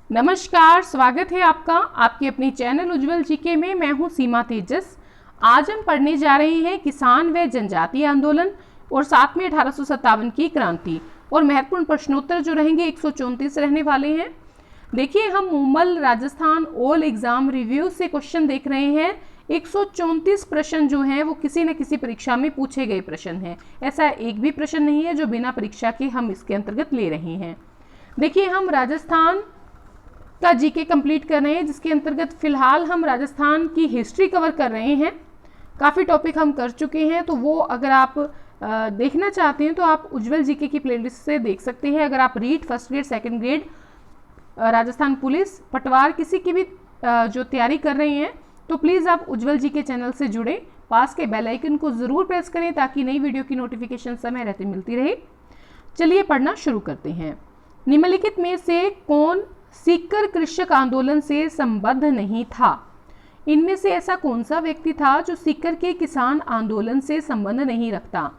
नमस्कार, स्वागत है आपका आपकी अपनी चैनल उज्जवल जीके में। मैं हूं सीमा तेजस। आज हम पढ़ने जा रहे हैं किसान व जनजातीय आंदोलन और साथ में 1857 की क्रांति और महत्वपूर्ण प्रश्नोत्तर जो रहेंगे 134 रहने वाले हैं। देखिए, हम Mumal Rajasthan all exam review से क्वेश्चन देख रहे हैं। 134 प्रश्न जो हैं वो किसी न किसी परीक्षा में पूछे गए प्रश्न हैं। ऐसा एक भी प्रश्न नहीं है जो बिना परीक्षा के हम इसके अंतर्गत ले रहे हैं। देखिए, हम राजस्थान का जीके कंप्लीट कर रहे हैं, जिसके अंतर्गत फिलहाल हम राजस्थान की हिस्ट्री कवर कर रहे हैं। काफ़ी टॉपिक हम कर चुके हैं, तो वो अगर आप देखना चाहते हैं तो आप उज्जवल जीके की प्लेलिस्ट से देख सकते हैं। अगर आप REET first grade second grade Rajasthan police पटवार किसी की भी जो तैयारी कर रहे हैं तो प्लीज़ आप उज्जवल जीके चैनल से जुड़े, पास के बेल आइकन को ज़रूर प्रेस करें ताकि नई वीडियो की नोटिफिकेशन समय रहते मिलती रहे। चलिए पढ़ना शुरू करते हैं। निम्नलिखित में से कौन सीकर कृषक आंदोलन से संबद्ध नहीं था? इनमें से ऐसा कौन सा व्यक्ति था जो सीकर के किसान आंदोलन से संबंध नहीं रखता?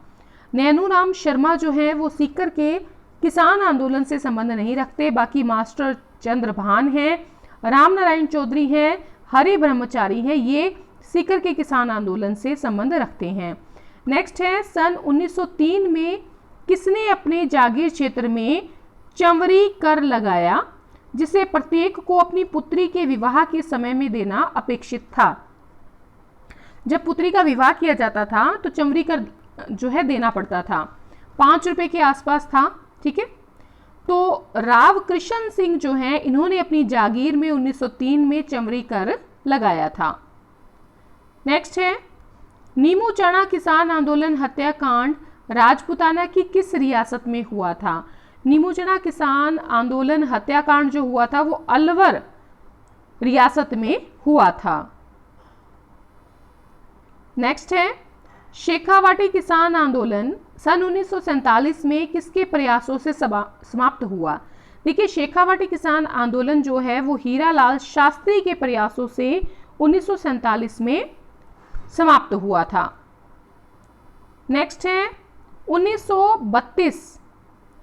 नैनूराम शर्मा जो है वो सीकर के किसान आंदोलन से संबंध नहीं रखते। बाकी मास्टर चंद्रभान हैं, रामनारायण चौधरी हैं, हरि ब्रह्मचारी हैं, ये सीकर के किसान आंदोलन से संबंध रखते हैं। नेक्स्ट है, सन 1903 में किसने अपने जागीर क्षेत्र में चंवरी कर लगाया जिसे प्रत्येक को अपनी पुत्री के विवाह के समय में देना अपेक्षित था? जब पुत्री का विवाह किया जाता था तो चंवरी कर जो है देना पड़ता था। 5 रुपए के आसपास था। ठीक है, तो राव कृष्ण सिंह जो है इन्होंने अपनी जागीर में 1903 में चंवरी कर लगाया था। नेक्स्ट है, नीमू चना किसान आंदोलन हत्याकांड राजपुताना की किस रियासत में हुआ था? नीमू चना किसान आंदोलन हत्याकांड जो हुआ था वो अलवर रियासत में हुआ था। नेक्स्ट है, शेखावाटी किसान आंदोलन सन 1947 में किसके प्रयासों से समाप्त हुआ? देखिए, शेखावाटी किसान आंदोलन जो है वो हीरालाल शास्त्री के प्रयासों से 1947 में समाप्त हुआ था। नेक्स्ट है, 1932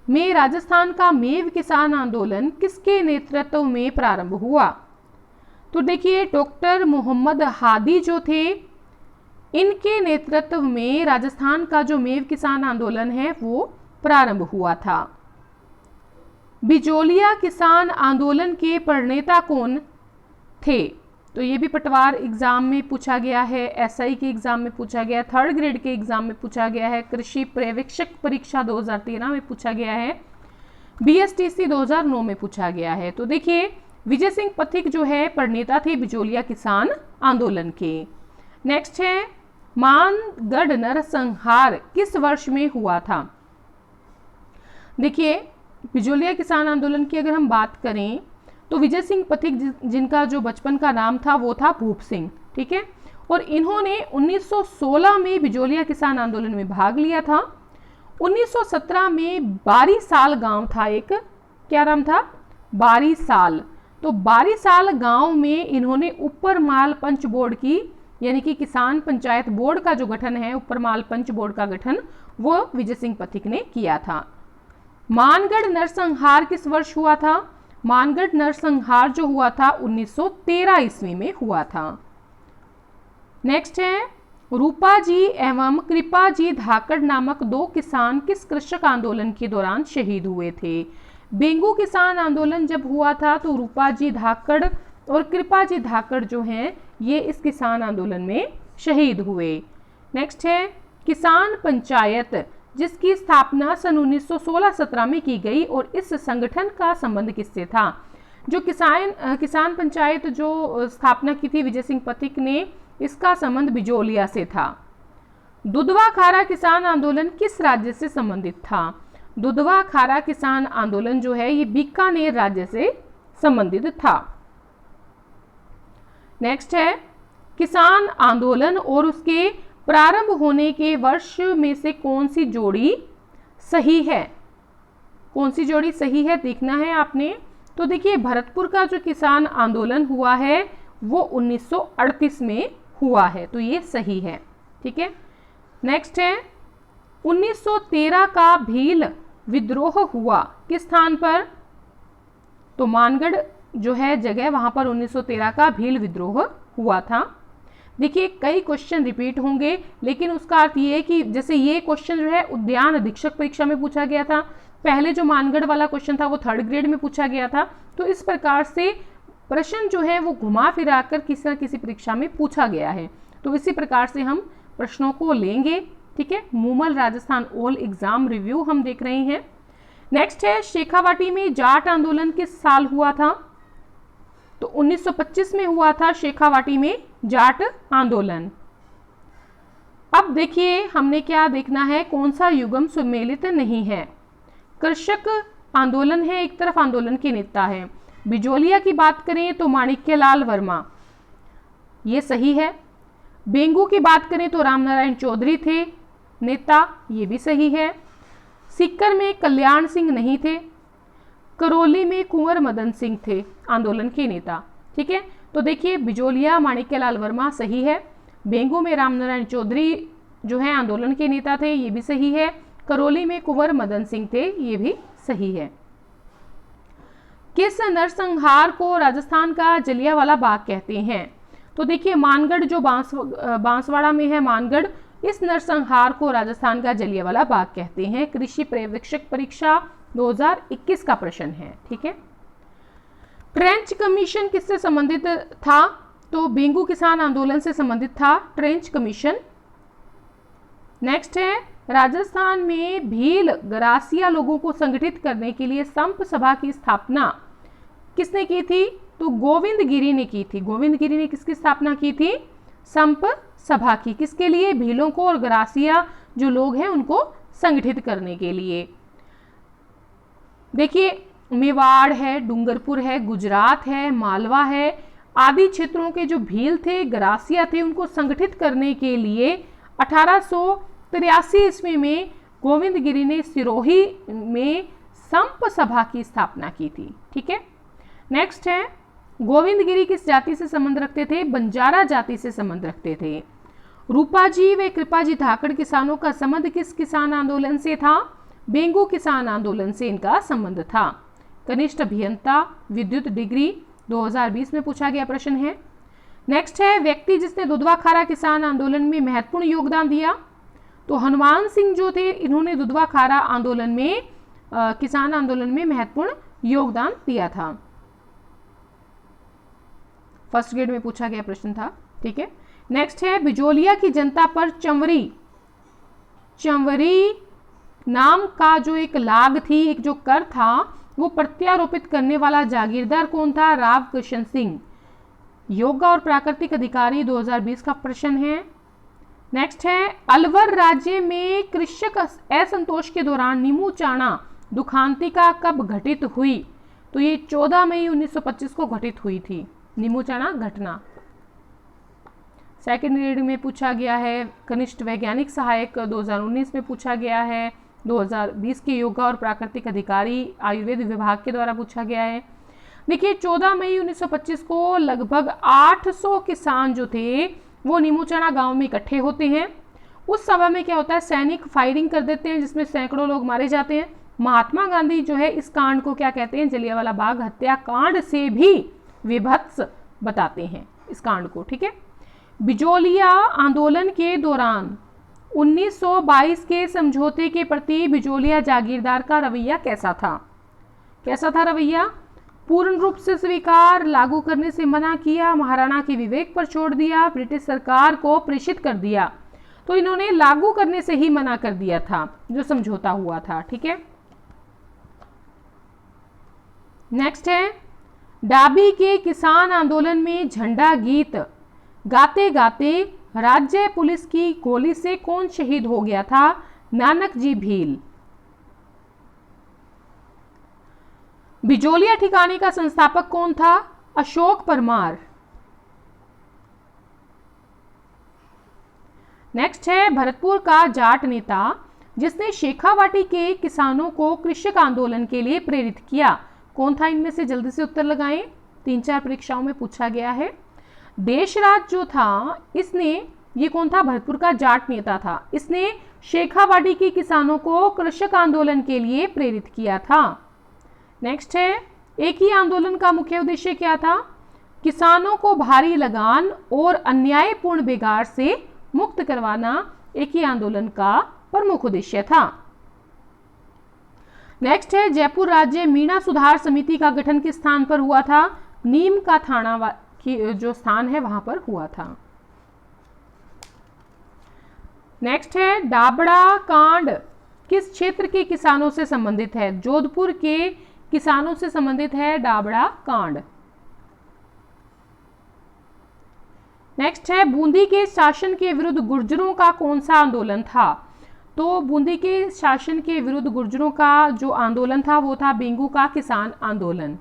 में राजस्थान का मेव किसान आंदोलन किसके नेतृत्व में प्रारंभ हुआ? तो देखिए, डॉक्टर मोहम्मद हादी जो थे इनके नेतृत्व में राजस्थान का जो मेव किसान आंदोलन है वो प्रारंभ हुआ था। बिजोलिया किसान आंदोलन के प्रणेता कौन थे? तो ये भी पटवार एग्जाम में पूछा गया है, एसआई के एग्जाम में पूछा गया है, 3rd ग्रेड के एग्जाम में पूछा गया है, कृषि पर्यवेक्षक परीक्षा 2013 में पूछा गया है, बीएसटीसी 2009 में पूछा गया है। तो देखिए, विजय सिंह पथिक जो है प्रणेता थे बिजोलिया किसान आंदोलन के। नेक्स्ट है, मानगढ़ नरसंहार किस वर्ष में हुआ था? देखिए, बिजोलिया किसान आंदोलन की अगर हम बात करें तो विजय सिंह पथिक जिनका जो बचपन का नाम था वो था भूप सिंह। ठीक है, और इन्होंने 1916 में बिजोलिया किसान आंदोलन में भाग लिया था। 1917 में बारीसाल गांव था, एक क्या नाम था? बारीसाल। तो बारीसाल गांव में इन्होंने ऊपर माल पंच बोर्ड की यानी कि किसान पंचायत बोर्ड का जो गठन है, ऊपर माल पंच बोर्ड का गठन, वो विजय सिंह पथिक ने किया था। मानगढ़ नरसंहार किस वर्ष हुआ था? मानगढ़ नरसंहार जो हुआ था 1913 ईस्वी में हुआ था। नेक्स्ट है, रूपाजी एवं कृपाजी धाकड़ नामक 2 किसान किस कृषक आंदोलन के दौरान शहीद हुए थे? बेंगू किसान आंदोलन जब हुआ था तो रूपाजी धाकड़ और कृपाजी धाकड़ जो हैं ये इस किसान आंदोलन में शहीद हुए। नेक्स्ट है, किसान पंचायत जिसकी स्थापना सन 1916-17 में की गई और इस संगठन का संबंध किससे था? जो किसान पंचायत जो स्थापना की थी विजय सिंह पथिक ने, इसका संबंध बिजोलिया से था। दुधवा खारा किसान आंदोलन किस राज्य से संबंधित था? दुधवा खारा किसान आंदोलन जो है ये बीकानेर राज्य से संबंधित था। नेक्स्ट है, किसान आंदोलन और उसके प्रारंभ होने के वर्ष में से कौन सी जोड़ी सही है? कौन सी जोड़ी सही है देखना है आपने। तो देखिए, भरतपुर का जो किसान आंदोलन हुआ है वो 1938 में हुआ है, तो ये सही है। ठीक है, नेक्स्ट है, 1913 का भील विद्रोह हुआ किस स्थान पर? तो मानगढ़ जो है जगह, वहां पर 1913 का भील विद्रोह हुआ था। देखिए कई क्वेश्चन रिपीट होंगे, लेकिन उसका अर्थ ये है कि जैसे ये क्वेश्चन जो है उद्यान अधीक्षक परीक्षा में पूछा गया था, पहले जो मानगढ़ वाला क्वेश्चन था वो 3rd ग्रेड में पूछा गया था। तो इस प्रकार से प्रश्न जो है वो घुमा फिरा कर किसी न किसी परीक्षा में पूछा गया है। तो इसी प्रकार से हम प्रश्नों को लेंगे। ठीक है, Moomal Rajasthan all exam review हम देख रहे हैं। नेक्स्ट है, शेखावाटी में जाट आंदोलन किस साल हुआ था? तो 1925 में हुआ था शेखावाटी में जाट आंदोलन। अब देखिए हमने क्या देखना है, कौन सा युगम सुमेलित नहीं है। कृषक आंदोलन है, एक तरफ आंदोलन के नेता है। बिजोलिया की बात करें तो माणिक्यलाल वर्मा, ये सही है। बेंगू की बात करें तो रामनारायण चौधरी थे नेता, ये भी सही है। सीकर में कल्याण सिंह नहीं थे। करौली में कुंवर मदन सिंह थे आंदोलन के नेता। ठीक है, तो देखिए बिजोलिया माणिक्यलाल वर्मा सही है। बेंगू में रामनारायण चौधरी जो है आंदोलन के नेता थे, ये भी सही है। करौली में कुंवर मदन सिंह थे, ये भी सही है। किस नरसंहार को राजस्थान का जलियांवाला बाग कहते हैं? तो देखिए मानगढ़ जो बांसवाड़ा में है मानगढ़, इस नरसंहार को राजस्थान का जलियांवाला बाग कहते हैं। कृषि पर्यवेक्षक परीक्षा 2021 का प्रश्न है। ठीक है, ट्रेंच कमीशन किससे संबंधित था? तो बेंगू किसान आंदोलन से संबंधित था ट्रेंच कमीशन। नेक्स्ट है, राजस्थान में भील गरासिया लोगों को संगठित करने के लिए संप सभा की स्थापना किसने की थी? तो गोविंद गिरी ने की थी। गोविंद गिरी ने किसकी स्थापना की थी? संप सभा की। किसके लिए? भीलों को और गरासिया जो लोग हैं उनको संगठित करने के लिए। देखिए मेवाड़ है, डूंगरपुर है, गुजरात है, मालवा है, आदि क्षेत्रों के जो भील थे, गरासिया थे, उनको संगठित करने के लिए 1883 ईस्वी में गोविंद गिरी ने सिरोही में संप सभा की स्थापना की थी। ठीक है, नेक्स्ट है, गोविंद गिरी किस जाति से संबंध रखते थे? बंजारा जाति से संबंध रखते थे। रूपाजी व कृपाजी धाकड़ किसानों का संबंध किस किसान आंदोलन से था? बेंगू किसान आंदोलन से इनका संबंध था। कनिष्ठ अभियंता विद्युत डिग्री 2020 में पूछा गया प्रश्न है। नेक्स्ट है, व्यक्ति जिसने दुधवा खारा किसान आंदोलन में महत्वपूर्ण योगदान दिया? तो हनुमान सिंह जो थे, इन्होंने दुधवा खारा आंदोलन में किसान आंदोलन में महत्वपूर्ण योगदान दिया था। 1st ग्रेड में पूछा गया प्रश्न था। ठीक है, नेक्स्ट है, बिजोलिया की जनता पर चंवरी नाम का जो एक लाग थी, एक जो कर था, वो प्रत्यारोपित करने वाला जागीरदार कौन था? राव कृष्ण सिंह। योगा और प्राकृतिक अधिकारी 2020 का प्रश्न है। नेक्स्ट है, अलवर राज्य में कृषक असंतोष के दौरान नीमूचाणा दुखांतिका कब घटित हुई? तो ये 14 मई 1925 को घटित हुई थी नीमूचाणा घटना। 2nd ग्रेड में पूछा गया है। कनिष्ठ वैज्ञानिक सहायक 2019 में पूछा गया है। 2020 के योगा और प्राकृतिक अधिकारी आयुर्वेद विभाग के द्वारा पूछा गया है। देखिए 14 मई 1925 को लगभग 800 किसान जो थे वो नीमूचाणा गांव में इकट्ठे होते हैं। उस समय में क्या होता है, सैनिक फायरिंग कर देते हैं जिसमें सैकड़ों लोग मारे जाते हैं। महात्मा गांधी जो है इस कांड को क्या कहते हैं? जलियांवाला बाग हत्याकांड से भी विभत्स बताते हैं इस कांड को। ठीक है, बिजोलिया आंदोलन के दौरान 1922 के समझौते के प्रति बिजोलिया जागीरदार का रवैया कैसा था? कैसा था रवैया? पूर्ण रूप से स्वीकार, लागू करने से मना किया, महाराणा के विवेक पर छोड़ दिया, ब्रिटिश सरकार को प्रेषित कर दिया। तो इन्होंने लागू करने से ही मना कर दिया था जो समझौता हुआ था। ठीक है, नेक्स्ट है, डाबी के किसान आंदोलन में झंडा गीत गाते गाते राज्य पुलिस की गोली से कौन शहीद हो गया था? नानक जी भील। बिजोलिया ठिकाने का संस्थापक कौन था? अशोक परमार। नेक्स्ट है, भरतपुर का जाट नेता जिसने शेखावाटी के किसानों को कृषक आंदोलन के लिए प्रेरित किया, कौन था? इनमें से जल्दी से उत्तर लगाएं, 3-4 परीक्षाओं में पूछा गया है। देशराज जो था इसने, ये कौन था? भरतपुर का जाट नेता था। इसने शेखावाटी के किसानों को कृषक आंदोलन के लिए प्रेरित किया था। नेक्स्ट है, एक ही आंदोलन का मुख्य उद्देश्य क्या था? किसानों को भारी लगान और अन्यायपूर्ण बेगार से मुक्त करवाना एक ही आंदोलन का प्रमुख उद्देश्य था। नेक्स्ट है, जयपुर राज्य मीणा सुधार समिति का गठन किस स्थान पर हुआ था? नीम का थाना की जो स्थान है वहां पर हुआ था। नेक्स्ट है, डाबड़ा कांड किस क्षेत्र के किसानों से संबंधित है? जोधपुर के किसानों से संबंधित है डाबड़ा कांड। नेक्स्ट है, बूंदी के शासन के विरुद्ध गुर्जरों का कौन सा आंदोलन था? तो बूंदी के शासन के विरुद्ध गुर्जरों का जो आंदोलन था वो था बेंगू का किसान आंदोलन।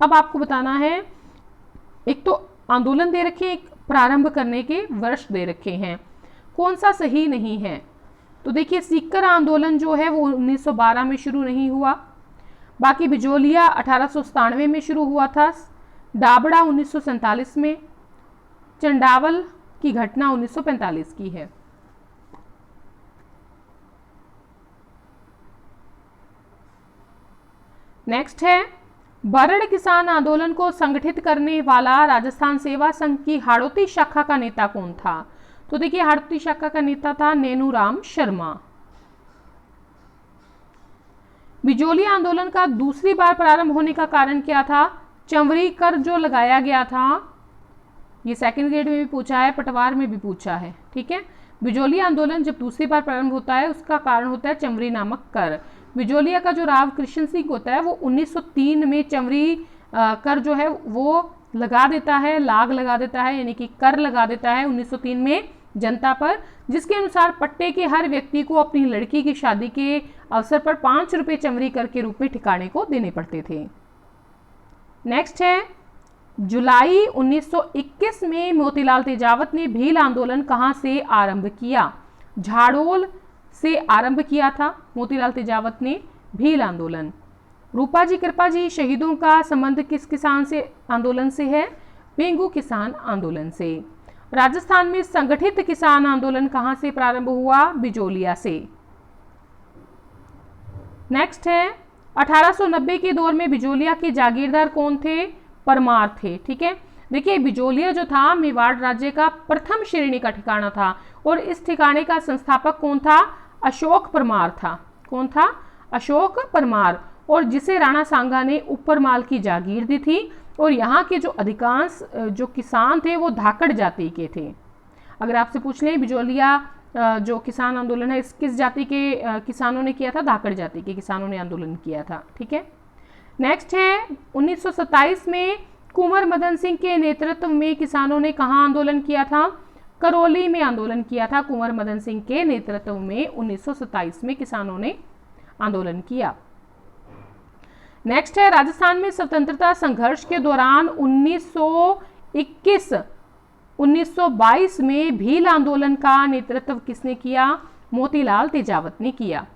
अब आपको बताना है, एक तो आंदोलन दे रखे हैं, एक प्रारंभ करने के वर्ष दे रखे हैं, कौन सा सही नहीं है? तो देखिए, सीकर आंदोलन जो है वो 1912 में शुरू नहीं हुआ, बाकी बिजोलिया 1897 में शुरू हुआ था, डाबड़ा 1947 में, चंडावल की घटना 1945 की है। नेक्स्ट है, बरड़ किसान आंदोलन को संगठित करने वाला राजस्थान सेवा संघ की हाड़ौती शाखा का नेता कौन था? तो देखिए, हाड़ौती शाखा का नेता था नेनूराम शर्मा। बिजोलिया आंदोलन का दूसरी बार प्रारंभ होने का कारण क्या था? चंवरी कर जो लगाया गया था, ये सेकंड ग्रेड में भी पूछा है, पटवार में भी पूछा है, ठीक है। बिजोलिया आंदोलन जब दूसरी बार प्रारंभ होता है उसका कारण होता है चंवरी नामक कर। बिजोलिया का जो राव कृष्ण सिंह होता है वो 1903 में चंवरी कर जो है वो लगा देता है, लाग लगा देता है, यानी कि कर लगा देता है 1903 में जनता पर, जिसके अनुसार पट्टे के हर व्यक्ति को अपनी लड़की की शादी के अवसर पर 5 रुपए चंवरी कर के रूप में ठिकाने को देने पड़ते थे। नेक्स्ट है, जुलाई 1921 में मोतीलाल तेजावत ने भील आंदोलन कहां से आरंभ किया? झाड़ोल से आरंभ किया था मोतीलाल तेजावत ने भील आंदोलन। रूपा जी कृपा जी, शहीदों का संबंध किस किसान से आंदोलन से है? बेंगू किसान आंदोलन से। राजस्थान में संगठित किसान आंदोलन कहां से प्रारंभ हुआ? बिजोलिया से। नेक्स्ट है, 1890 के दौर में बिजोलिया के जागीरदार कौन थे? परमार थे, ठीक है। देखिए, बिजोलिया जो था मेवाड़ राज्य का प्रथम श्रेणी का ठिकाना था और इस ठिकाने का संस्थापक कौन था? अशोक परमार था। कौन था? अशोक परमार, और जिसे राणा सांगा ने ऊपर माल की जागीर दी थी। और यहाँ के जो अधिकांश जो किसान थे वो धाकड़ जाति के थे। अगर आपसे पूछ लें बिजोलिया जो किसान आंदोलन है इस किस जाति के किसानों ने किया था? धाकड़ जाति के किसानों ने आंदोलन किया था, ठीक है। नेक्स्ट है, 1927 में कुंवर मदन सिंह के नेतृत्व में किसानों ने कहाँ आंदोलन किया था? करौली में आंदोलन किया था। कुंवर मदन सिंह के नेतृत्व में 1927 में किसानों ने आंदोलन किया। नेक्स्ट है, राजस्थान में स्वतंत्रता संघर्ष के दौरान 1921-1922 में भील आंदोलन का नेतृत्व किसने किया? मोतीलाल तेजावत ने किया।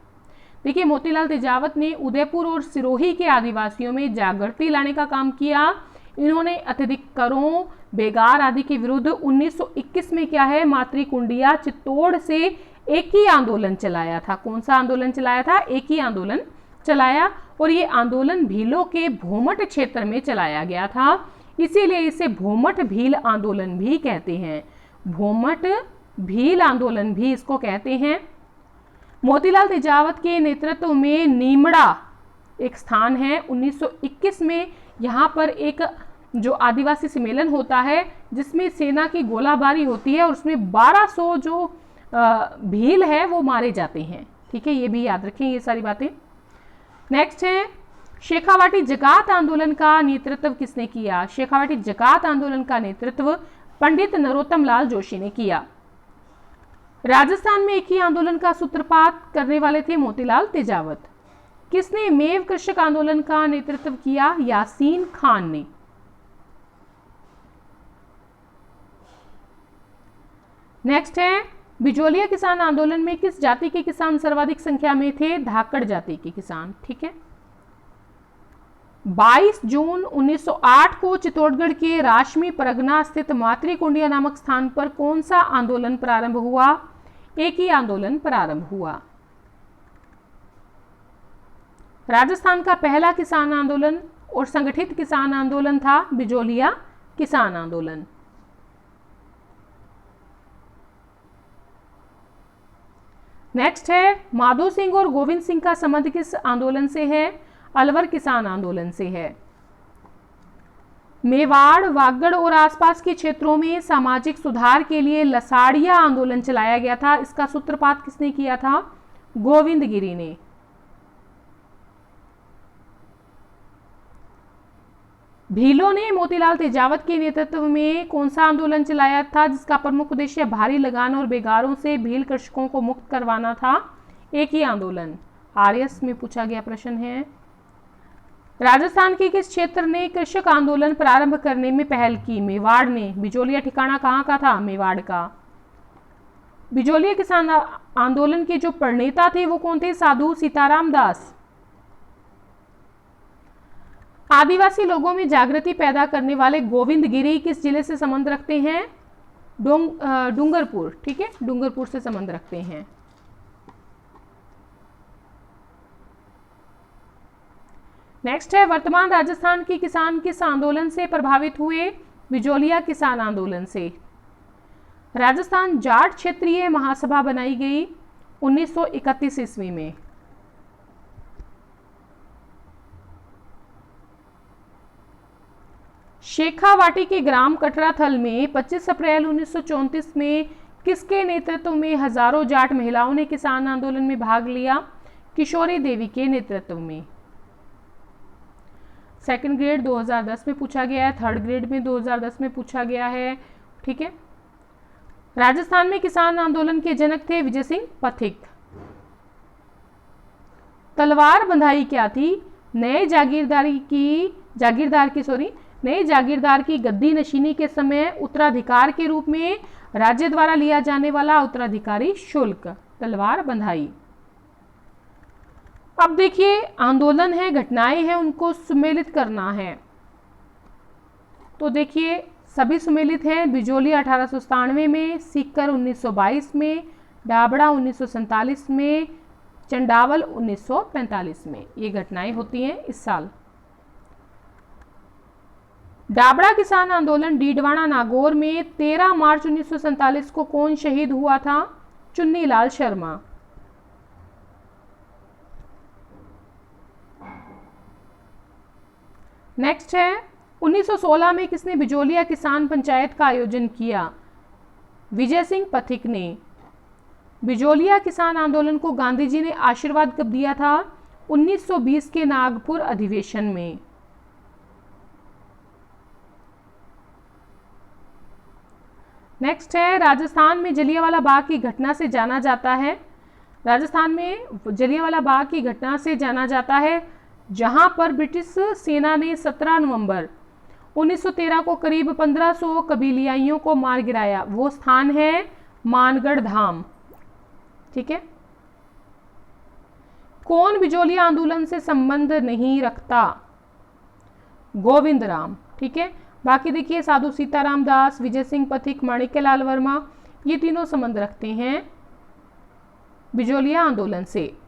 देखिए, मोतीलाल तेजावत ने उदयपुर और सिरोही के आदिवासियों में जागृति लाने का काम किया। इन्होंने अत्यधिक करों, बेगार आदि के विरुद्ध 1921 में क्या है, मातृकुंडिया चित्तौड़ से एक ही आंदोलन चलाया था। कौन सा आंदोलन चलाया था? एक ही आंदोलन चलाया, और ये आंदोलन भीलों के भोमट क्षेत्र में चलाया गया था, इसीलिए इसे भोमट भील आंदोलन भी कहते हैं। भोमट भील आंदोलन भी इसको कहते हैं। मोतीलाल तेजावत के नेतृत्व में नीमड़ा एक स्थान है, 1921 में यहाँ पर एक जो आदिवासी सम्मेलन होता है जिसमें सेना की गोलाबारी होती है और उसमें 1200 जो भील है वो मारे जाते हैं, ठीक है। ये भी याद रखें ये सारी बातें। नेक्स्ट है, शेखावाटी जकात आंदोलन का नेतृत्व किसने किया? शेखावाटी जकात आंदोलन का नेतृत्व पंडित नरोत्तम लाल जोशी ने किया। राजस्थान में एक ही आंदोलन का सूत्रपात करने वाले थे मोतीलाल तेजावत। किसने मेव कृषक आंदोलन का नेतृत्व किया? यासीन खान ने। नेक्स्ट है, बिजोलिया किसान आंदोलन में किस जाति के किसान सर्वाधिक संख्या में थे? धाकड़ जाति के किसान, ठीक है। 22 जून 1908 को चित्तौड़गढ़ के राशमी परगना स्थित मातृकुंडिया नामक स्थान पर कौन सा आंदोलन प्रारंभ हुआ? एक ही आंदोलन प्रारंभ हुआ। राजस्थान का पहला किसान आंदोलन और संगठित किसान आंदोलन था बिजोलिया किसान आंदोलन। नेक्स्ट है माधो सिंह और गोविंद सिंह का संबंध किस आंदोलन से है? अलवर किसान आंदोलन से है। मेवाड़, वागड़ और आसपास के क्षेत्रों में सामाजिक सुधार के लिए लसाड़िया आंदोलन चलाया गया था। इसका सूत्रपात किसने किया था? गोविंद गिरी ने। भीलों ने मोतीलाल तेजावत के नेतृत्व में कौन सा आंदोलन चलाया था जिसका प्रमुख उद्देश्य भारी लगान और बेगारों से भील कृषकों को मुक्त करवाना था? एक ही आंदोलन। आरएस में पूछा गया प्रश्न है। राजस्थान के किस क्षेत्र ने कृषक आंदोलन प्रारंभ करने में पहल की? मेवाड़ ने। बिजोलिया ठिकाना कहाँ का था? मेवाड़ का। बिजोलिया किसान आंदोलन के जो प्रणेता थे वो कौन थे? साधु सीताराम दास। आदिवासी लोगों में जागृति पैदा करने वाले गोविंद गिरी किस जिले से संबंध रखते हैं? डूंगरपुर। ठीक है, डूंगरपुर से संबंध रखते हैं। नेक्स्ट है वर्तमान राजस्थान के किसान किस आंदोलन से प्रभावित हुए? बिजोलिया किसान आंदोलन से। राजस्थान जाट क्षेत्रीय महासभा बनाई गई 1931 ईस्वी में। शेखावाटी के ग्राम कटराथल में 25 अप्रैल 1934 में किसके नेतृत्व में हजारों जाट महिलाओं ने किसान आंदोलन में भाग लिया? किशोरी देवी के नेतृत्व में। सेकंड ग्रेड 2010 में पूछा गया है, थर्ड ग्रेड में 2010 में पूछा गया है। ठीक है। राजस्थान में किसान आंदोलन के जनक थे विजय सिंह पथिक। तलवार बंधाई क्या थी? नए जागीरदार की गद्दी नशीनी के समय उत्तराधिकार के रूप में राज्य द्वारा लिया जाने वाला उत्तराधिकारी शुल्क, तलवार बंधाई। अब देखिए आंदोलन है, घटनाएं हैं, उनको सुमेलित करना है। तो देखिए सभी सुमेलित हैं। बिजोलिया 1897 में, सीकर 1922 में, डाबड़ा 1947 में, चंडावल 1945 में। ये घटनाएं होती हैं इस साल। डाबड़ा किसान आंदोलन डीडवाना नागौर में 13 मार्च 1947 को कौन शहीद हुआ था? चुन्नीलाल शर्मा। नेक्स्ट है 1916 में किसने बिजोलिया किसान पंचायत का आयोजन किया? विजय सिंह पथिक ने। बिजोलिया किसान आंदोलन को गांधी जी ने आशीर्वाद कब दिया था? 1920 के नागपुर अधिवेशन में। नेक्स्ट है राजस्थान में जलियांवाला बाग की घटना से जाना जाता है। राजस्थान में जलियांवाला बाग की घटना से जाना जाता है जहां पर ब्रिटिश सेना ने 17 नवंबर 1913 को करीब 1500 कबीलियाइयों को मार गिराया। वो स्थान है मानगढ़ धाम। ठीक है। कौन बिजोलिया आंदोलन से संबंध नहीं रखता? गोविंद राम। ठीक है। बाकी देखिए साधु सीताराम दास, विजय सिंह पथिक, माणिक्यलाल वर्मा, ये तीनों संबंध रखते हैं बिजोलिया आंदोलन से।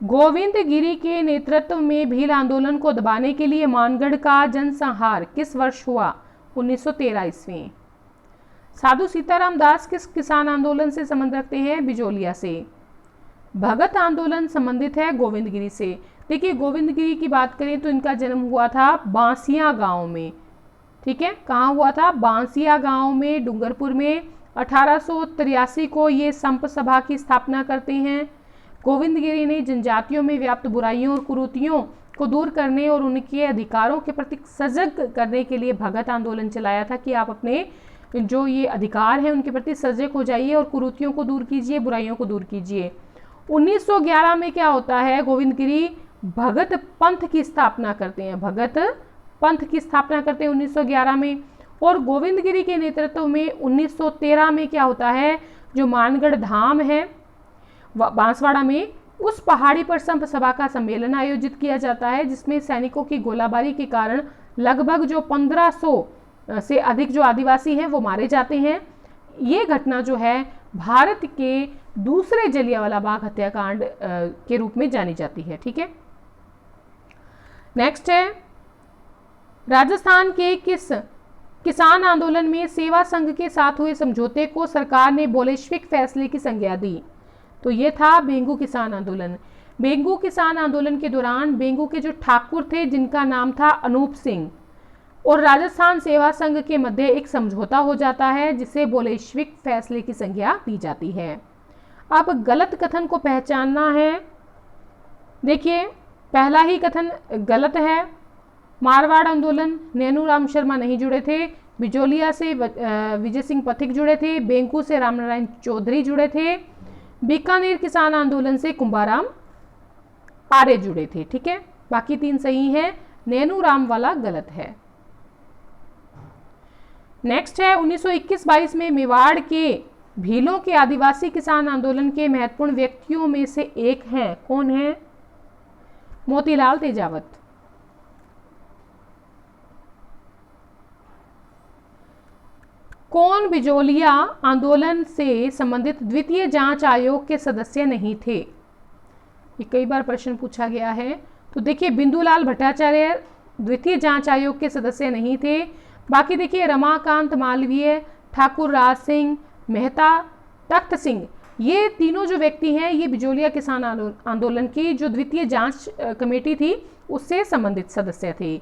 गोविंद गिरी के नेतृत्व में भील आंदोलन को दबाने के लिए मानगढ़ का जनसंहार किस वर्ष हुआ? 1913 ईस्वी। साधु सीताराम दास किस किसान आंदोलन से संबंध रखते हैं? बिजोलिया से। भगत आंदोलन संबंधित है गोविंद गिरी से। देखिए गोविंद गिरी की बात करें तो इनका जन्म हुआ था बांसिया गांव में। ठीक है, कहाँ हुआ था? बांसिया गांव में, डूंगरपुर में। 1883 को ये संप सभा की स्थापना करते हैं। गोविंद गिरी ने जनजातियों में व्याप्त बुराइयों और कुरीतियों को दूर करने और उनके अधिकारों के प्रति सजग करने के लिए भगत आंदोलन चलाया था कि आप अपने जो ये अधिकार हैं उनके प्रति सजग हो जाइए और कुरीतियों को दूर कीजिए, बुराइयों को दूर कीजिए। 1911 में क्या होता है? गोविंद गिरी भगत पंथ की स्थापना करते हैं। भगत पंथ की स्थापना करते हैं 1911 में। और गोविंद गिरी के नेतृत्व में 1913 में क्या होता है? जो मानगढ़ धाम है बांसवाड़ा में, उस पहाड़ी पर संप सभा का सम्मेलन आयोजित किया जाता है जिसमें सैनिकों की गोलाबारी के कारण लगभग जो 1500 से अधिक जो आदिवासी हैं वो मारे जाते हैं। ये घटना जो है भारत के दूसरे जलियांवाला बाग हत्याकांड के रूप में जानी जाती है। ठीक है, नेक्स्ट है, राजस्थान के किस किसान आंदोलन में सेवा संघ के साथ हुए समझौते को सरकार ने बोल्शेविक फैसले की संज्ञा दी? तो ये था बेंगू किसान आंदोलन। बेंगू किसान आंदोलन के दौरान बेंगू के जो ठाकुर थे जिनका नाम था अनूप सिंह और राजस्थान सेवा संघ के मध्य एक समझौता हो जाता है जिसे बोल्शेविक फैसले की संज्ञा दी जाती है। अब गलत कथन को पहचानना है। देखिए, पहला ही कथन गलत है। मारवाड़ आंदोलन, नैनूराम शर्मा नहीं जुड़े थे। बिजोलिया से विजय सिंह पथिक जुड़े थे। बेंकू से रामनारायण चौधरी जुड़े थे। बीकानेर किसान आंदोलन से कुंभाराम आर्य जुड़े थे। ठीक है, बाकी 3 सही है, नैनूराम वाला गलत है। नेक्स्ट है, 1921-22 में मेवाड़ के भीलों के आदिवासी किसान आंदोलन के महत्वपूर्ण व्यक्तियों में से एक हैं। कौन है? मोतीलाल तेजावत। कौन बिजोलिया आंदोलन से संबंधित द्वितीय जांच आयोग के सदस्य नहीं थे? ये कई बार प्रश्न पूछा गया है। तो देखिए, बिंदुलाल भट्टाचार्य द्वितीय जांच आयोग के सदस्य नहीं थे। बाकी देखिए, रमाकांत मालवीय, ठाकुर राज सिंह, मेहता, तख्त सिंह, ये तीनों जो व्यक्ति हैं ये बिजोलिया किसान आंदोलन की जो द्वितीय जांच कमेटी थी उससे संबंधित सदस्य थे।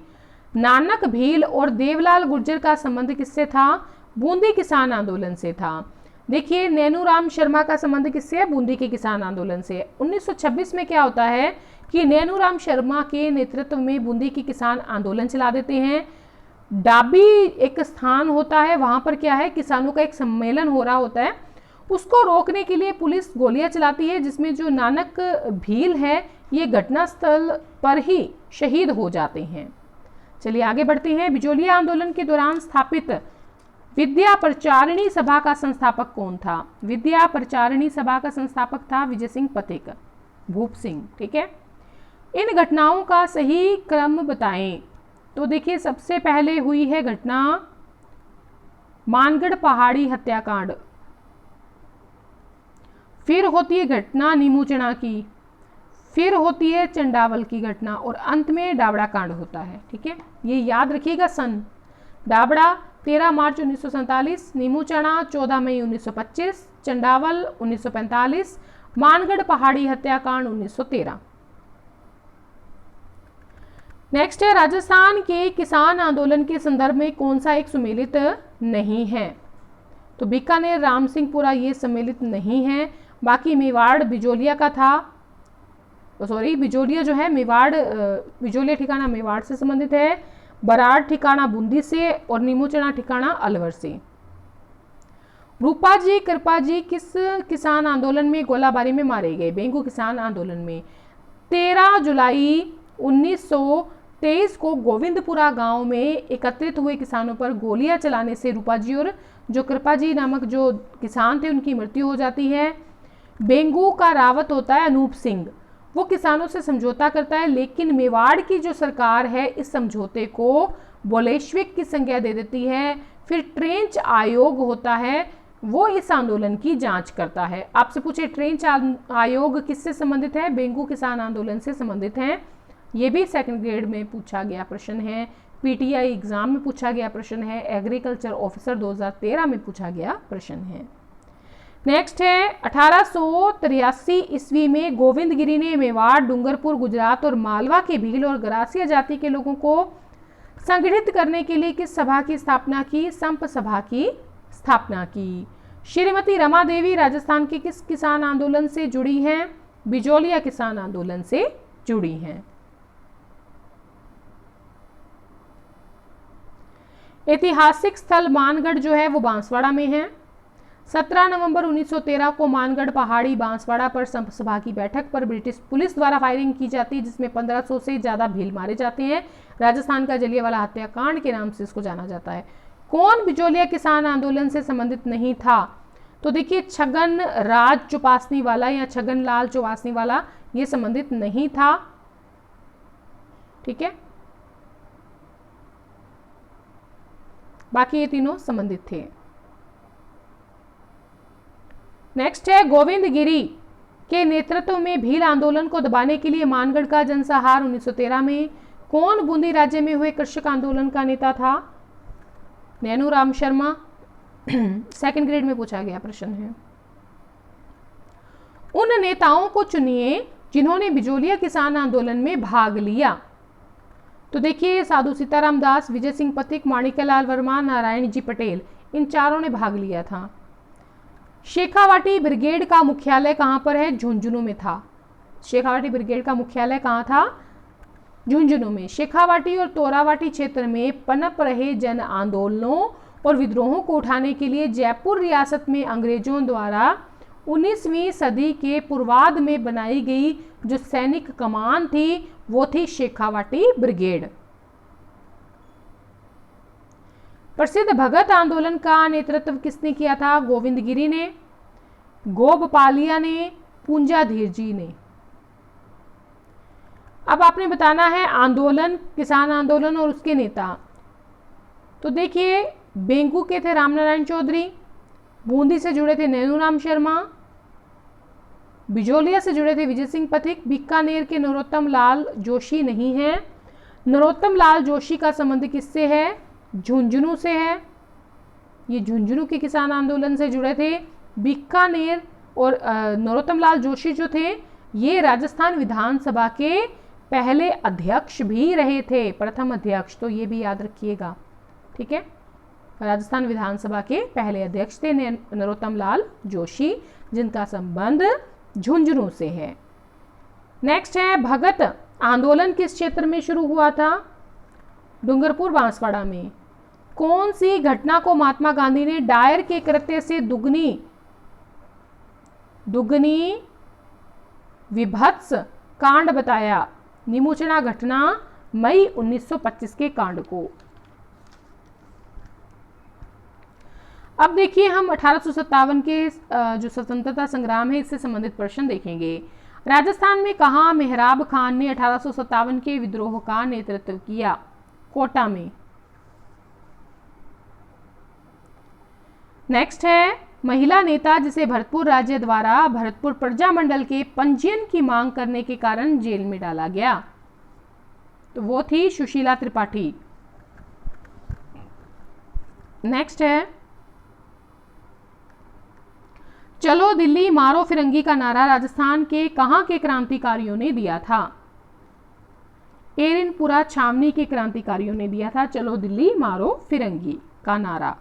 नानक भील और देवलाल गुर्जर का संबंध किससे था? बूंदी किसान आंदोलन से था। देखिए, नैनूराम शर्मा का संबंध किससे है? बूंदी के किसान आंदोलन से। 1926 में क्या होता है कि नैनूराम शर्मा के नेतृत्व में बूंदी की किसान आंदोलन चला देते हैं। डाबी एक स्थान होता है, वहां पर क्या है, किसानों का एक सम्मेलन हो रहा होता है, उसको रोकने के लिए पुलिस गोलियां चलाती है जिसमें जो नानक भील है ये घटनास्थल पर ही शहीद हो जाते हैं। चलिए आगे बढ़ते हैं। बिजोलिया आंदोलन के दौरान स्थापित विद्या प्रचारिणी सभा का संस्थापक कौन था? विद्या प्रचारिणी सभा का संस्थापक था विजय सिंह पथिक, भूप सिंह। ठीक है, इन घटनाओं का सही क्रम बताएं। तो देखिए, सबसे पहले हुई है घटना मानगढ़ पहाड़ी हत्याकांड, फिर होती है घटना नीमूचना की, फिर होती है चंडावल की घटना और अंत में डाबड़ा कांड होता है। ठीक है, ये याद रखिएगा सन। डाबड़ा 13 मार्च 1947, नीमूचना 14 मई 1925, चंडावल 1945, मानगढ़ पहाड़ी हत्याकांड 1913। नेक्स्ट है, राजस्थान के किसान आंदोलन के संदर्भ में कौन सा एक सम्मिलित नहीं है? तो बीकानेर रामसिंहपुरा ये सम्मिलित नहीं है। बाकी मेवाड़ बिजोलिया का था, सॉरी बिजोलिया जो है मेवाड़, बिजोलिया ठिकाना मेवाड़ से संबंधित है, बराड़ ठिकाना बूंदी से और नीमूचना ठिकाना अलवर से। रूपा जी कृपा जी किस किसान आंदोलन में गोलाबारी में मारे गए? बेंगू किसान आंदोलन में। 13 जुलाई 1923 को गोविंदपुरा गांव में एकत्रित हुए किसानों पर गोलियां चलाने से रूपा जी और जो कृपा जी नामक जो किसान थे उनकी मृत्यु हो जाती है। बेंगू का रावत होता है अनूप सिंह, वो किसानों से समझौता करता है, लेकिन मेवाड़ की जो सरकार है इस समझौते को बोल्शेविक की संज्ञा दे देती है। फिर ट्रेंच आयोग होता है, वो इस आंदोलन की जांच करता है। आपसे पूछे ट्रेंच आयोग किससे संबंधित है? बेंगू किसान आंदोलन से संबंधित है। ये भी सेकंड ग्रेड में पूछा गया प्रश्न है, पीटीआई एग्जाम में पूछा गया प्रश्न है, एग्रीकल्चर ऑफिसर 2013 में पूछा गया प्रश्न है। नेक्स्ट है, 1883 ईस्वी में गोविंदगिरी ने मेवाड़, डूंगरपुर, गुजरात और मालवा के भील और गरासिया जाति के लोगों को संगठित करने के लिए किस सभा की स्थापना की? संप सभा की स्थापना की। श्रीमती रमा देवी राजस्थान के किस किसान आंदोलन से जुड़ी हैं? बिजोलिया किसान आंदोलन से जुड़ी हैं। ऐतिहासिक स्थल मानगढ़ जो है वो बांसवाड़ा में है। 17 नवंबर 1913 को मानगढ़ पहाड़ी बांसवाड़ा पर संप सभा की बैठक पर ब्रिटिश पुलिस द्वारा फायरिंग की जाती है जिसमें 1500 से ज्यादा भील मारे जाते हैं। राजस्थान का जलियांवाला हत्याकांड के नाम से इसको जाना जाता है। कौन बिजोलिया किसान आंदोलन से संबंधित नहीं था? तो देखिए, छगन राज चौपासनी वाला या छगन लाल चौपासनी वाला ये संबंधित नहीं था। ठीक है, बाकी ये तीनों संबंधित थे। नेक्स्ट है गोविंद गिरी के नेतृत्व में भील आंदोलन को दबाने के लिए मानगढ़ का जनसंहार 1913 में। कौन बूंदी राज्य में हुए कृषक आंदोलन का नेता था? नैनूराम शर्मा। सेकंड ग्रेड में पूछा गया प्रश्न है। उन नेताओं को चुनिए जिन्होंने बिजोलिया किसान आंदोलन में भाग लिया। तो देखिए, साधु सीताराम दास, विजय सिंह पथिक, माणिक्यलाल वर्मा, नारायण जी पटेल, इन चारों ने भाग लिया था। शेखावाटी ब्रिगेड का मुख्यालय कहां पर है? झुंझुनू में था। शेखावाटी ब्रिगेड का मुख्यालय कहां था? झुंझुनू में। शेखावाटी और तोरावाटी क्षेत्र में पनप रहे जन आंदोलनों और विद्रोहों को उठाने के लिए जयपुर रियासत में अंग्रेजों द्वारा 19वीं सदी के पूर्वार्ध में बनाई गई जो सैनिक कमान थी वो थी शेखावाटी ब्रिगेड। प्रसिद्ध भगत आंदोलन का नेतृत्व किसने किया था? गोविंद गिरी ने, गोपपालिया ने, पूंजाधीर जी ने। अब आपने बताना है आंदोलन, किसान आंदोलन और उसके नेता। तो देखिए, बेंगू के थे रामनारायण चौधरी, बूंदी से जुड़े थे नैनूराम शर्मा, बिजोलिया से जुड़े थे विजय सिंह पथिक, बीकानेर के नरोत्तम लाल जोशी नहीं है। नरोत्तम लाल जोशी का संबंध किससे है? झुंझुनू से है। ये झुंझुनू के किसान आंदोलन से जुड़े थे। बीकानेर और नरोत्तम लाल जोशी जो थे ये राजस्थान विधानसभा के पहले अध्यक्ष भी रहे थे, प्रथम अध्यक्ष, तो ये भी याद रखिएगा, ठीक है। राजस्थान विधानसभा के पहले अध्यक्ष थे नरोत्तम लाल जोशी, जिनका संबंध झुंझुनू से है। नेक्स्ट है, भगत आंदोलन किस क्षेत्र में शुरू हुआ था? डूंगरपुर बांसवाड़ा में। कौन सी घटना को महात्मा गांधी ने डायर के कृत्य से दुगनी विभत्स कांड बताया? निमुचना घटना मई 1925 के कांड को। अब देखिए, हम 1857 के जो स्वतंत्रता संग्राम है इससे संबंधित प्रश्न देखेंगे। राजस्थान में कहां मेहराब खान ने 1857 के विद्रोह का नेतृत्व किया? कोटा में। नेक्स्ट है, महिला नेता जिसे भरतपुर राज्य द्वारा भरतपुर प्रजामंडल के पंजीयन की मांग करने के कारण जेल में डाला गया, तो वो थी सुशीला त्रिपाठी। नेक्स्ट है, चलो दिल्ली मारो फिरंगी का नारा राजस्थान के कहां के क्रांतिकारियों ने दिया था? एरिनपुरा छावनी के क्रांतिकारियों ने दिया था चलो दिल्ली मारो फिरंगी का नारा।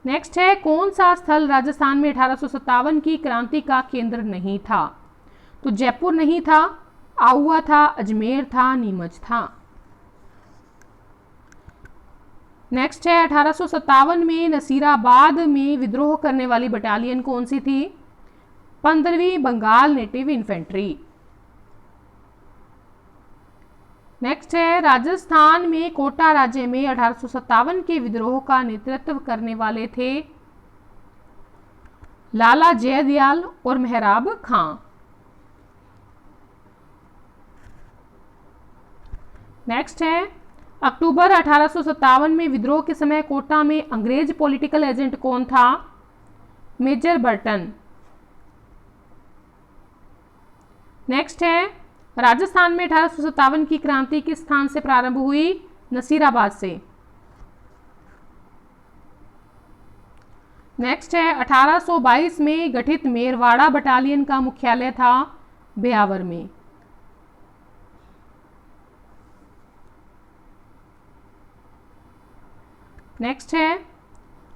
नेक्स्ट है, कौन सा स्थल राजस्थान में 1857 की क्रांति का केंद्र नहीं था? तो जयपुर नहीं था, आहुआ था, अजमेर था, नीमच था। नेक्स्ट है, 1857 में नसीराबाद में विद्रोह करने वाली बटालियन कौन सी थी? 15वीं बंगाल नेटिव इन्फेंट्री। नेक्स्ट है, राजस्थान में कोटा राज्य में 1857 के विद्रोह का नेतृत्व करने वाले थे लाला जयदयाल और मेहराब खां। नेक्स्ट है, अक्टूबर 1857 में विद्रोह के समय कोटा में अंग्रेज पॉलिटिकल एजेंट कौन था? Major Burton. नेक्स्ट है, राजस्थान में 1857 की क्रांति किस स्थान से प्रारंभ हुई? नसीराबाद से। नेक्स्ट है, 1822 में गठित मेरवाड़ा बटालियन का मुख्यालय था ब्यावर में। नेक्स्ट है,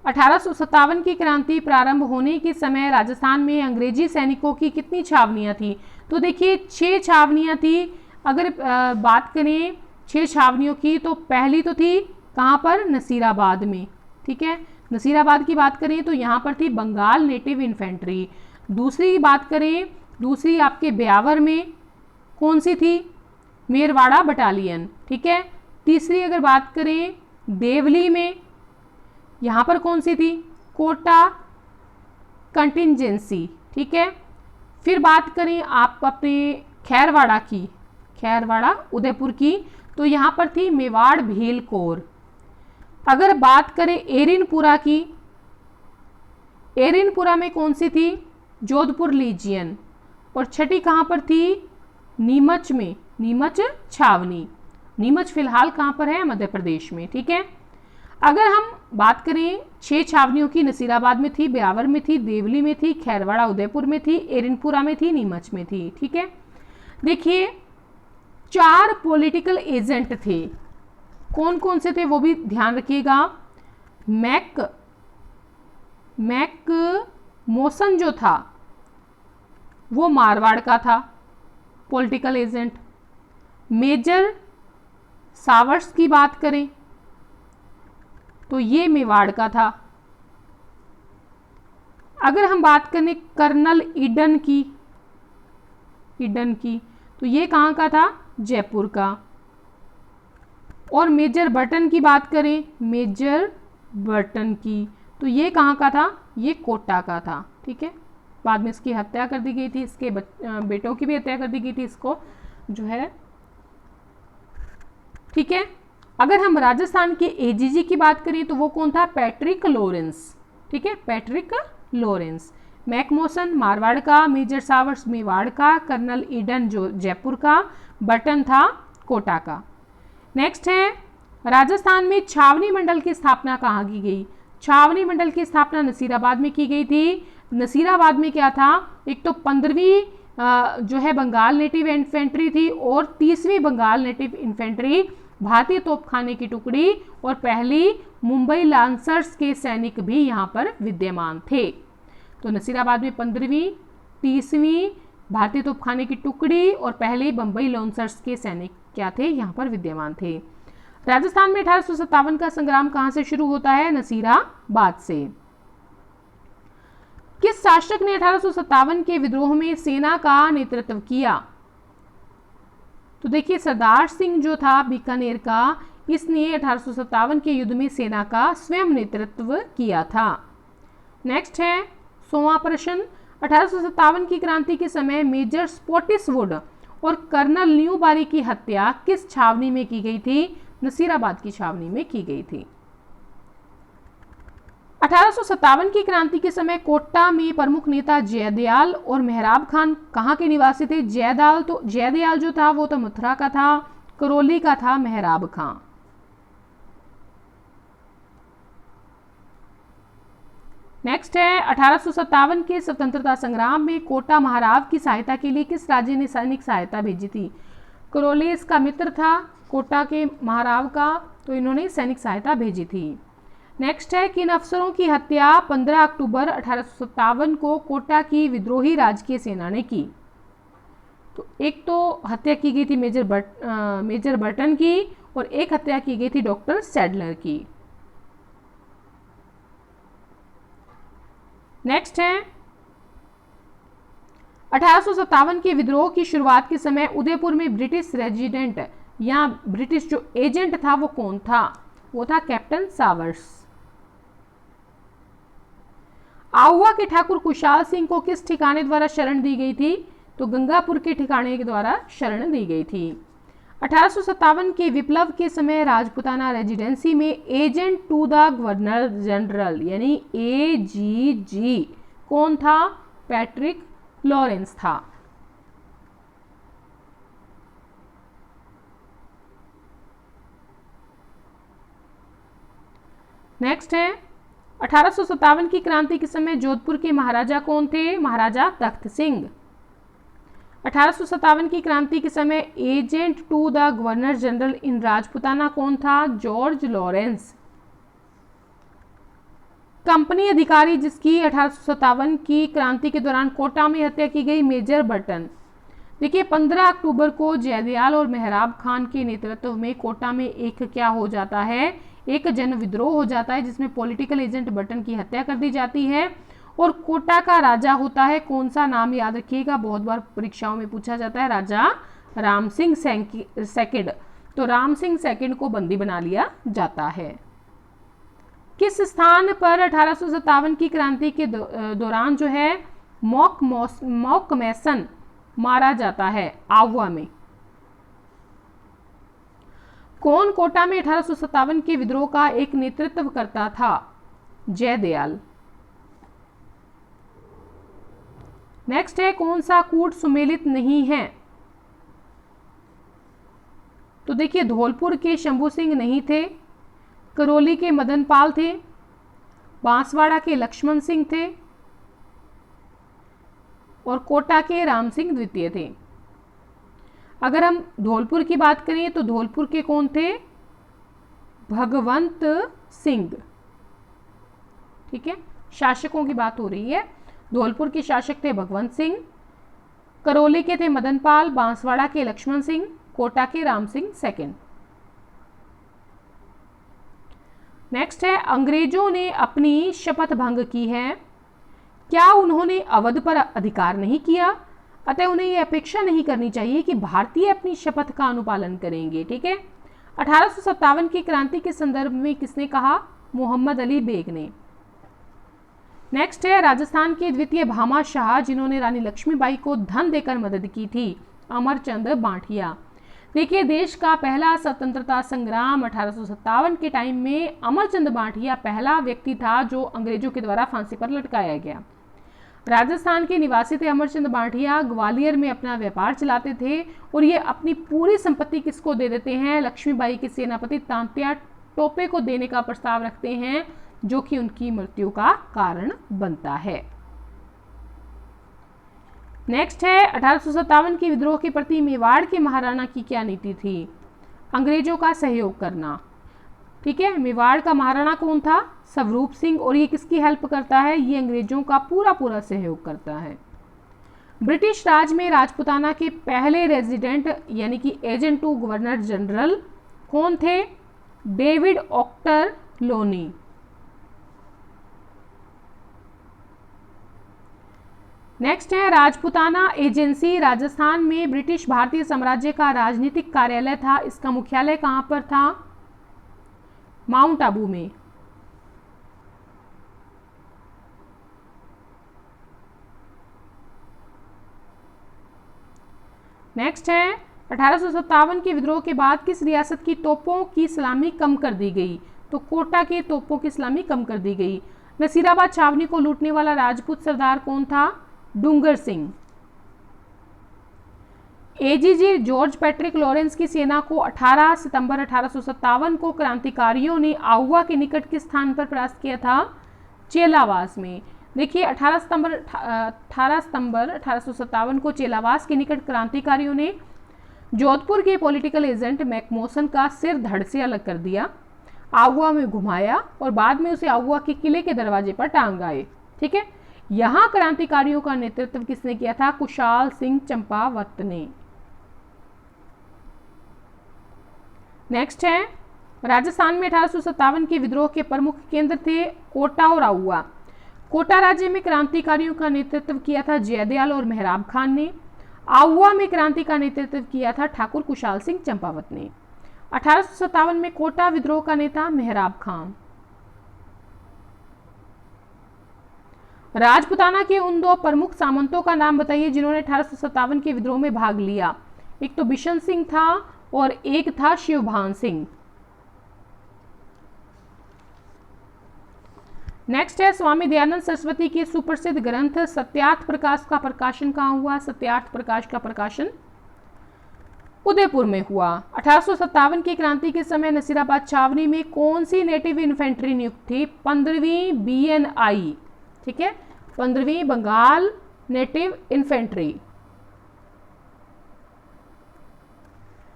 1857 की क्रांति प्रारंभ होने के समय राजस्थान में अंग्रेजी सैनिकों की कितनी छावनियां थी? तो देखिए 6 छावनियां थी। अगर बात करें 6 छावनियों की तो पहली तो थी कहाँ पर? नसीराबाद में, ठीक है। नसीराबाद की बात करें तो यहाँ पर थी बंगाल नेटिव इन्फेंट्री। दूसरी बात करें, दूसरी आपके ब्यावर में कौन सी थी? मेरवाड़ा बटालियन, ठीक है। तीसरी अगर बात करें देवली में, यहाँ पर कौन सी थी? कोटा कंटिंजेंसी, ठीक है। फिर बात करें आप अपने खैरवाड़ा की, खैरवाड़ा उदयपुर की, तो यहाँ पर थी मेवाड़ भील कोर। अगर बात करें एरिनपुरा की, एरिनपुरा में कौन सी थी? जोधपुर लीजियन। और छठी कहाँ पर थी? नीमच में, नीमच छावनी। नीमच फिलहाल कहाँ पर है? मध्य प्रदेश में। ठीक है, अगर हम बात करें 6 छावनियों की, नसीराबाद में थी, ब्यावर में थी, देवली में थी, खैरवाड़ा उदयपुर में थी, एरिनपुरा में थी, नीमच में थी। ठीक है, देखिए 4 पॉलिटिकल एजेंट थे, कौन कौन से थे वो भी ध्यान रखिएगा। मैक मोसन जो था वो मारवाड़ का था पॉलिटिकल एजेंट। मेजर सावर्स की बात करें तो ये मेवाड़ का था। अगर हम बात करें कर्नल ईडन की तो ये कहाँ का था? जयपुर का। और मेजर बर्टन की बात करें, मेजर बर्टन की तो ये कहाँ का था? ये कोटा का था। ठीक है, बाद में इसकी हत्या कर दी गई थी, इसके बेटों की भी हत्या कर दी गई थी इसको जो है। ठीक है, अगर हम राजस्थान के एजीजी की बात करें तो वो कौन था? Patrick Lawrence. ठीक है, पैट्रिक लॉरेंस। मैकमोसन मारवाड़ का, मेजर सावर्स मेवाड़ का, कर्नल ईडन जो जयपुर का, बर्टन था कोटा का। नेक्स्ट है, राजस्थान में छावनी मंडल की स्थापना कहाँ की गई? छावनी मंडल की स्थापना नसीराबाद में की गई थी। नसीराबाद में क्या था? एक तो 15वीं जो है बंगाल नेटिव इन्फेंट्री थी और 30वीं बंगाल नेटिव इन्फेंट्री, भारतीय तोपखाने की टुकड़ी और पहली मुंबई लांसर्स के सैनिक भी यहाँ पर विद्यमान थे। तो नसीराबाद में 15वीं, 30वीं भारतीय तोपखाने की टुकड़ी और पहले बंबई लांसर्स के सैनिक क्या थे? यहाँ पर विद्यमान थे। राजस्थान में 1857 का संग्राम कहाँ से शुरू होता है? नसीराबाद से। किस शासक ने 1857 के विद्रोह में सेना का नेतृत्व किया? तो देखिए सरदार सिंह जो था बीकानेर का, इसने 1857 के युद्ध में सेना का स्वयं नेतृत्व किया था। नेक्स्ट है 100वां प्रश्न, 1857 की क्रांति के समय मेजर स्पॉटिसवुड और कर्नल न्यूबारी की हत्या किस छावनी में की गई थी? नसीराबाद की छावनी में की गई थी। 1857 की क्रांति के समय कोटा में प्रमुख नेता जयदयाल और मेहराब खान कहाँ के निवासी थे? जयदयाल जो था वो तो मथुरा का था, करौली का था मेहराब खान। नेक्स्ट है 1857 के स्वतंत्रता संग्राम में कोटा महाराव की सहायता के लिए किस राज्य ने सैनिक सहायता भेजी थी? करौली इसका मित्र था कोटा के महाराव का, तो इन्होंने सैनिक सहायता भेजी थी। नेक्स्ट है किन अफसरों की हत्या 15 अक्टूबर 1857 को कोटा की विद्रोही राजकीय सेना ने की? तो एक तो हत्या की गई थी मेजर बर्टन की और एक हत्या की गई थी डॉक्टर सैडलर की। नेक्स्ट है 1857 के विद्रोह की शुरुआत के समय उदयपुर में ब्रिटिश रेजिडेंट या ब्रिटिश जो एजेंट था वो कौन था? वो था कैप्टन सावर्स। आहुआ के ठाकुर कुशाल सिंह को किस ठिकाने द्वारा शरण दी गई थी? तो गंगापुर के ठिकाने के द्वारा शरण दी गई थी। 1857 के विप्लव के समय राजपुताना रेजिडेंसी में agent to the governor general यानी एजीजी कौन था? पैट्रिक लॉरेंस था। नेक्स्ट है 1857 की क्रांति के समय जोधपुर के महाराजा कौन थे? महाराजा तख्त सिंह। 1857 की क्रांति के समय agent to the governor general in Rajputana कौन था? George Lawrence. कंपनी अधिकारी जिसकी 1857 की क्रांति के दौरान कोटा में हत्या की गई? Major Burton. देखिए 15 अक्टूबर को जयदयाल और मेहराब खान के नेतृत्व में कोटा में एक क्या हो जाता है? एक जन विद्रोह हो जाता है जिसमें पॉलिटिकल एजेंट बर्टन की हत्या कर दी जाती है और कोटा का राजा होता है कौन सा? नाम याद रखिएगा, बहुत बार परीक्षाओं में पूछा जाता है, राजा राम सिंह सेकंड। तो राम सिंह सेकंड को बंदी बना लिया जाता है। किस स्थान पर 1857 की क्रांति के दौरान जो है मॉक मैसन मारा जाता है? आहुआ में। कौन कोटा में 1857 के विद्रोह का एक नेतृत्व करता था? जयदयाल। नेक्स्ट है कौन सा कूट सुमेलित नहीं है? तो देखिए धौलपुर के शंभू सिंह नहीं थे, करौली के मदन पाल थे, बांसवाड़ा के लक्ष्मण सिंह थे और कोटा के राम सिंह द्वितीय थे। अगर हम धौलपुर की बात करें तो धौलपुर के कौन थे? भगवंत सिंह। ठीक है, शासकों की बात हो रही है। धौलपुर के शासक थे भगवंत सिंह, करौली के थे मदन पाल, बांसवाड़ा के लक्ष्मण सिंह, कोटा के राम सिंह सेकंड। नेक्स्ट है अंग्रेजों ने अपनी शपथ भंग की है, क्या उन्होंने अवध पर अधिकार नहीं किया, अतः उन्हें यह अपेक्षा नहीं करनी चाहिए कि भारतीय अपनी शपथ का अनुपालन करेंगे। ठीक है, 1857 की क्रांति के संदर्भ में किसने कहा? मोहम्मद अली बेग ने। नेक्स्ट है राजस्थान के द्वितीय भामा शाह जिन्होंने रानी लक्ष्मीबाई को धन देकर मदद की थी, अमरचंद बांठिया। देखिए देश का पहला स्वतंत्रता संग्राम 1857 के टाइम में अमरचंद बांठिया पहला व्यक्ति था जो अंग्रेजों के द्वारा फांसी पर लटकाया गया। राजस्थान के निवासी थे अमरचंद बांठिया, ग्वालियर में अपना व्यापार चलाते थे और ये अपनी पूरी संपत्ति किसको दे देते हैं? लक्ष्मीबाई के सेनापति तांत्या टोपे को देने का प्रस्ताव रखते हैं, जो कि उनकी मृत्यु का कारण बनता है। नेक्स्ट है 1857 के विद्रोह के प्रति मेवाड़ के महाराणा की क्या नीति थी? अंग्रेजों का सहयोग करना। ठीक है, मेवाड़ का महाराणा कौन था? स्वरूप सिंह, और ये किसकी हेल्प करता है? ये अंग्रेजों का पूरा सहयोग करता है। ब्रिटिश राज में राजपुताना के पहले रेजिडेंट यानी कि एजेंट टू गवर्नर जनरल कौन थे? डेविड ऑक्टर लोनी। नेक्स्ट है राजपुताना एजेंसी राजस्थान में ब्रिटिश भारतीय साम्राज्य का राजनीतिक कार्यालय था, इसका मुख्यालय कहां पर था? माउंट आबू में। नेक्स्ट है 1857 के विद्रोह के बाद किस रियासत की तोपों की सलामी कम कर दी गई? तो कोटा के तोपों की सलामी कम कर दी गई। नसीराबाद छावनी को लूटने वाला राजपूत सरदार कौन था? Dungar Singh. AGG George Patrick Lawrence की सेना को 18 सितंबर 1857 को क्रांतिकारियों ने आहुआ के निकट किस स्थान पर परास्त किया था? चेलावास में। देखिए 18 सितंबर 1857 को चेलावास के निकट क्रांतिकारियों ने जोधपुर के पॉलिटिकल एजेंट मैकमोसन का सिर धड़ से अलग कर दिया, आहुआ में घुमाया और बाद में उसे आहुआ के किले के दरवाजे पर टांग आए। ठीक है, यहां क्रांतिकारियों का नेतृत्व किसने किया था? कुशाल सिंह चंपावत ने। नेक्स्ट है राजस्थान में 1857 के विद्रोह के प्रमुख केंद्र थे कोटा और आहुआ। कोटा राज्य में क्रांतिकारियों का नेतृत्व किया था जयदयाल और मेहराब खान ने। आहुआ में क्रांति का नेतृत्व किया था ठाकुर कुशाल सिंह चंपावत ने। 1857 में कोटा विद्रोह का नेता मेहराब खान। राजपुताना के उन दो प्रमुख सामंतों का नाम बताइए जिन्होंने 1857 के विद्रोह में भाग लिया। एक तो बिशन सिंह था और एक था शिवभान सिंह। नेक्स्ट है स्वामी दयानंद सरस्वती के सुप्रसिद्ध ग्रंथ सत्यार्थ प्रकाश का प्रकाशन कहाँ हुआ? सत्यार्थ प्रकाश का प्रकाशन उदयपुर में हुआ। 1857 की क्रांति के समय नसीराबाद छावनी में कौन सी नेटिव इन्फेंट्री नियुक्त थी? 15वीं BNI। ठीक है, 15वीं बंगाल नेटिव इन्फेंट्री।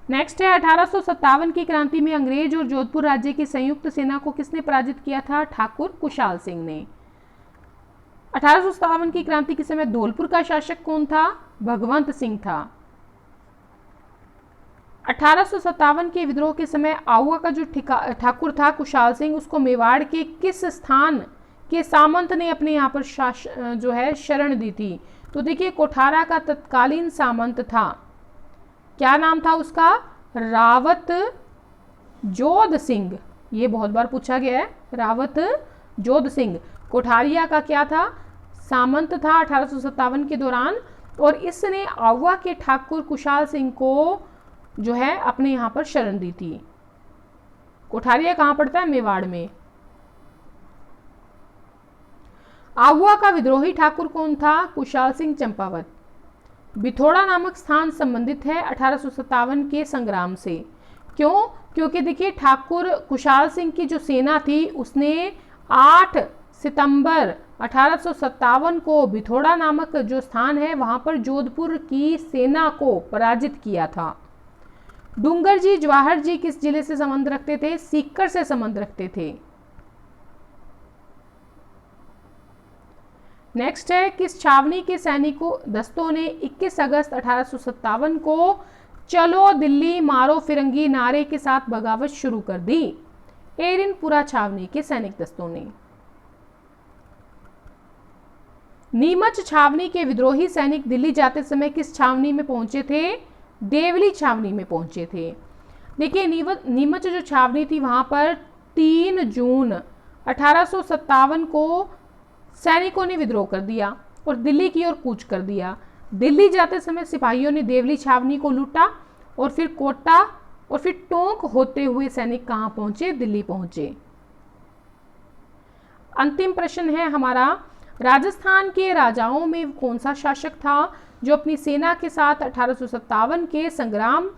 नेक्स्ट है 1857 की क्रांति में अंग्रेज और जोधपुर राज्य की संयुक्त सेना को किसने पराजित किया था? ठाकुर कुशाल सिंह ने। 1857 की क्रांति के समय धौलपुर का शासक कौन था? भगवंत सिंह था। 1857 के विद्रोह के समय आहुआ का जो ठाकुर था कुशाल सिंह, उसको मेवाड़ के किस स्थान के सामंत ने अपने यहाँ पर जो है शरण दी थी? तो देखिए कोठारा का तत्कालीन सामंत था, क्या नाम था उसका? रावत जोध सिंह। ये बहुत बार पूछा गया है, रावत जोध सिंह। कोठारिया का क्या था? सामंत था 1857 के दौरान, और इसने आहुआ के ठाकुर कुशाल सिंह को जो है अपने यहाँ पर शरण दी थी। कोठारिया कहाँ पड़ता है? मेवाड़ में। आहुआ का विद्रोही ठाकुर कौन था? कुशाल सिंह चंपावत। बिथोड़ा नामक स्थान संबंधित है 1857 के संग्राम से। क्यों? क्योंकि देखिए ठाकुर कुशाल सिंह की जो सेना थी उसने 8 सितंबर 1857 को बिथोड़ा नामक जो स्थान है वहां पर जोधपुर की सेना को पराजित किया था। डूंगर जी, जवाहर जी किस जिले से संबंध रखते थे? सीकर से संबंध रखते थे। नेक्स्ट है, किस छावनी के सैनिकों दस्तों ने 21 अगस्त 1857 को चलो दिल्ली मारो फिरंगी नारे के साथ बगावत शुरू कर दी? एरिनपुरा छावनी के सैनिक दस्तों ने। नीमच छावनी के विद्रोही सैनिक दिल्ली जाते समय किस छावनी में पहुंचे थे? देवली छावनी में पहुंचे थे। देखिए नीमच जो छावनी थी वहां पर 3 जून 1857 को सैनिकों ने विद्रोह कर दिया और दिल्ली की ओर कूच कर दिया। दिल्ली जाते समय सिपाहियों ने देवली छावनी को लूटा और फिर कोटा और फिर टोंक होते हुए सैनिक कहां पहुंचे? दिल्ली पहुंचे। अंतिम प्रश्न है हमारा, राजस्थान के राजाओं में कौन सा शासक था जो अपनी सेना के साथ 1857 के संग्राम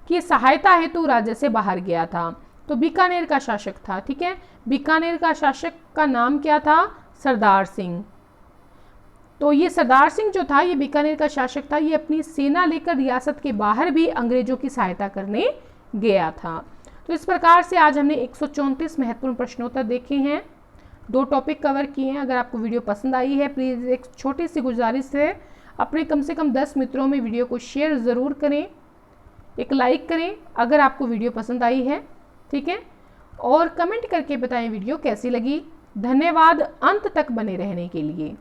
की सहायता हेतु राज्य से बाहर गया था? तो बीकानेर का शासक था। ठीक है, बीकानेर का शासक का नाम क्या था? सरदार सिंह। तो ये सरदार सिंह जो था, ये बीकानेर का शासक था, ये अपनी सेना लेकर रियासत के बाहर भी अंग्रेजों की सहायता करने गया था। तो इस प्रकार से आज हमने 134 महत्वपूर्ण प्रश्नोत्तर देखे हैं, 2 टॉपिक कवर किए हैं। अगर आपको वीडियो पसंद आई है, प्लीज़ एक छोटी सी गुजारिश है, अपने कम से कम 10 मित्रों में वीडियो को शेयर ज़रूर करें, एक लाइक करें अगर आपको वीडियो पसंद आई है। ठीक है, और कमेंट करके बताएं वीडियो कैसी लगी। धन्यवाद अंत तक बने रहने के लिए।